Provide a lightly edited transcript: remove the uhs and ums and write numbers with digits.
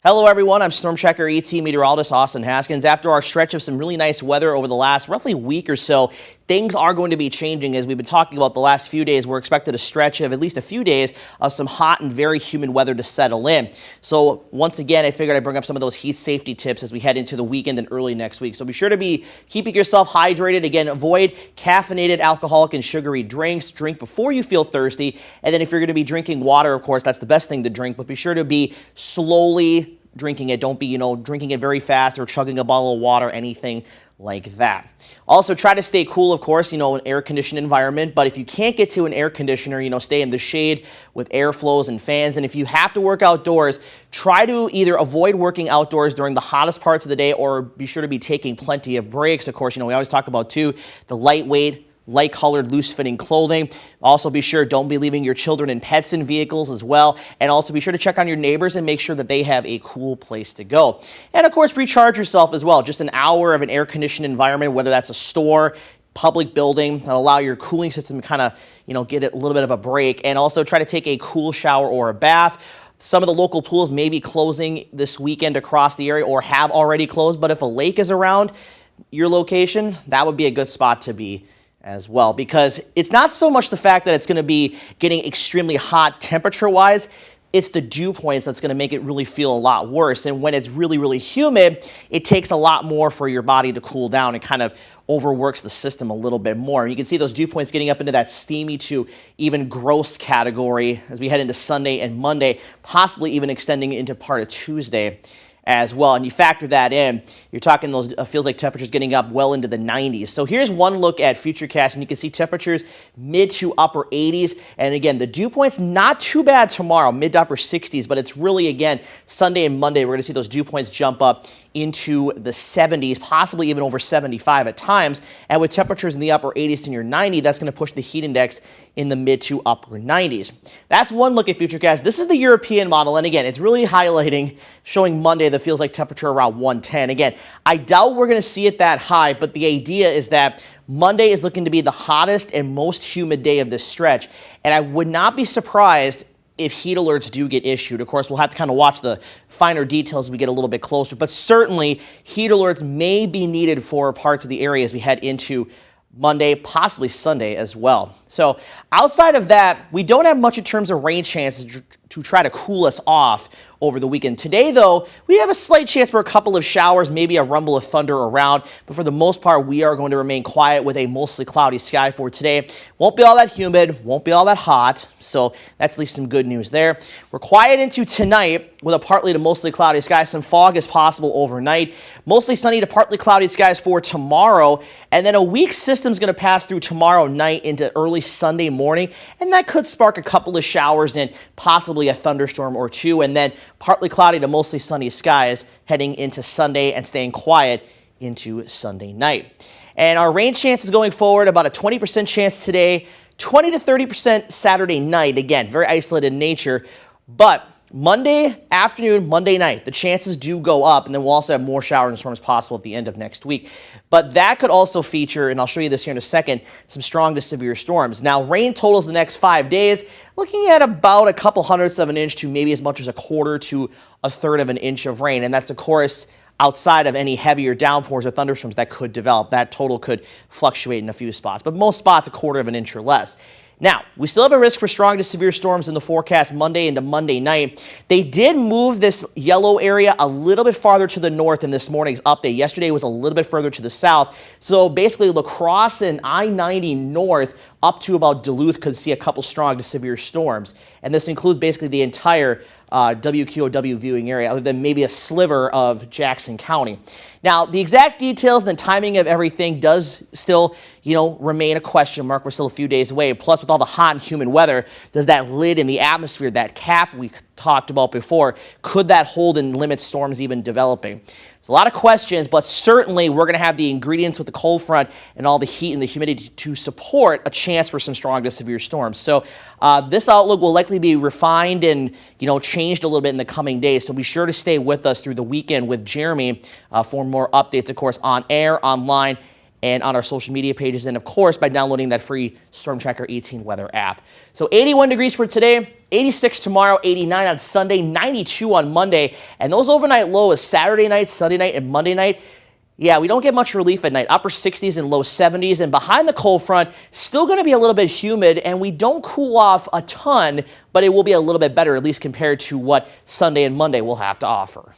Hello everyone, I'm Storm Tracker ET meteorologist Austin Haskins. After our stretch of some really nice weather over the last roughly week or so, things are going to be changing. As we've been talking about the last few days, we're expected a stretch of at least a few days of some hot and very humid weather to settle in. So once again, I figured I'd bring up some of those heat safety tips as we head into the weekend and early next week. So be sure to be keeping yourself hydrated. Again, avoid caffeinated, alcoholic, and sugary drinks. Drink before you feel thirsty. And then if you're going to be drinking water, of course, that's the best thing to drink, but be sure to be slowly drinking it. Don't be, drinking it very fast or chugging a bottle of water, anything like that. Also, try to stay cool, of course, an air-conditioned environment. But if you can't get to an air conditioner, stay in the shade with airflows and fans. And if you have to work outdoors, try to either avoid working outdoors during the hottest parts of the day or be sure to be taking plenty of breaks. Of course, we always talk about, too, the lightweight, light-colored, loose-fitting clothing. Also be sure, don't be leaving your children and pets in vehicles as well. And also be sure to check on your neighbors and make sure that they have a cool place to go. And of course, recharge yourself as well. Just an hour of an air-conditioned environment, whether that's a store, public building, that'll allow your cooling system to kind of, get a little bit of a break. And also try to take a cool shower or a bath. Some of the local pools may be closing this weekend across the area or have already closed. But if a lake is around your location, that would be a good spot to be as well, because it's not so much the fact that it's going to be getting extremely hot temperature-wise, it's the dew points that's going to make it really feel a lot worse. And when it's really, really humid, it takes a lot more for your body to cool down. It kind of overworks the system a little bit more. And you can see those dew points getting up into that steamy to even gross category as we head into Sunday and Monday, possibly even extending into part of Tuesday as well. And you factor that in, you're talking those feels like temperatures getting up well into the 90s. So here's one look at Futurecast, and you can see temperatures mid to upper 80s. And again, the dew points not too bad tomorrow, mid to upper 60s, but it's really, again, Sunday and Monday, we're going to see those dew points jump up into the 70s, possibly even over 75 at times. And with temperatures in the upper 80s to near 90, that's going to push the heat index in the mid to upper 90s. That's one look at Futurecast. This is the European model, and again, it's really highlighting, showing Monday that feels like temperature around 110. Again, I doubt we're going to see it that high, but the idea is that Monday is looking to be the hottest and most humid day of this stretch, and I would not be surprised if heat alerts do get issued. Of course, we'll have to kind of watch the finer details as we get a little bit closer, but certainly heat alerts may be needed for parts of the area as we head into Monday, possibly Sunday as well. So outside of that, we don't have much in terms of rain chances to try to cool us off over the weekend. Today, though, we have a slight chance for a couple of showers, maybe a rumble of thunder around, but for the most part, we are going to remain quiet with a mostly cloudy sky for today. Won't be all that humid, won't be all that hot, so that's at least some good news there. We're quiet into tonight with a partly to mostly cloudy sky. Some fog is possible overnight. Mostly sunny to partly cloudy skies for tomorrow, and then a weak system is going to pass through tomorrow night into early Sunday morning, and that could spark a couple of showers and possibly a thunderstorm or two, and then partly cloudy to mostly sunny skies heading into Sunday and staying quiet into Sunday night. And our rain chances going forward, about a 20% chance today, 20 to 30% Saturday night. Again, very isolated in nature, but Monday afternoon, Monday night, the chances do go up, and then we'll also have more showers and storms possible at the end of next week. But that could also feature, and I'll show you this here in a second, some strong to severe storms. Now, rain totals the next 5 days, looking at about a couple hundredths of an inch to maybe as much as a quarter to a third of an inch of rain. And that's, of course, outside of any heavier downpours or thunderstorms that could develop. That total could fluctuate in a few spots, but most spots a quarter of an inch or less. Now, we still have a risk for strong to severe storms in the forecast Monday into Monday night. They did move this yellow area a little bit farther to the north in this morning's update. Yesterday was a little bit further to the south. So basically, La Crosse and I-90 north up to about Duluth could see a couple strong to severe storms. And this includes basically the entire WQOW viewing area, other than maybe a sliver of Jackson County. Now, the exact details and the timing of everything does still, remain a question mark. We're still a few days away. Plus, with all the hot and humid weather, does that lid in the atmosphere, that cap we talked about before, could that hold and limit storms even developing? There's a lot of questions, but certainly we're going to have the ingredients with the cold front and all the heat and the humidity to support a chance for some strong to severe storms. So this outlook will likely be refined and, changed a little bit in the coming days. So be sure to stay with us through the weekend with Jeremy for more updates, of course, on air, online, and on our social media pages, and of course by downloading that free Storm Tracker 18 weather app. So 81 degrees for today, 86 tomorrow, 89 on Sunday, 92 on Monday. And those overnight lows Saturday night, Sunday night, and Monday night, yeah, we don't get much relief at night. Upper 60s and low 70s. And behind the cold front, still going to be a little bit humid, and we don't cool off a ton, but it will be a little bit better, at least compared to what Sunday and Monday will have to offer.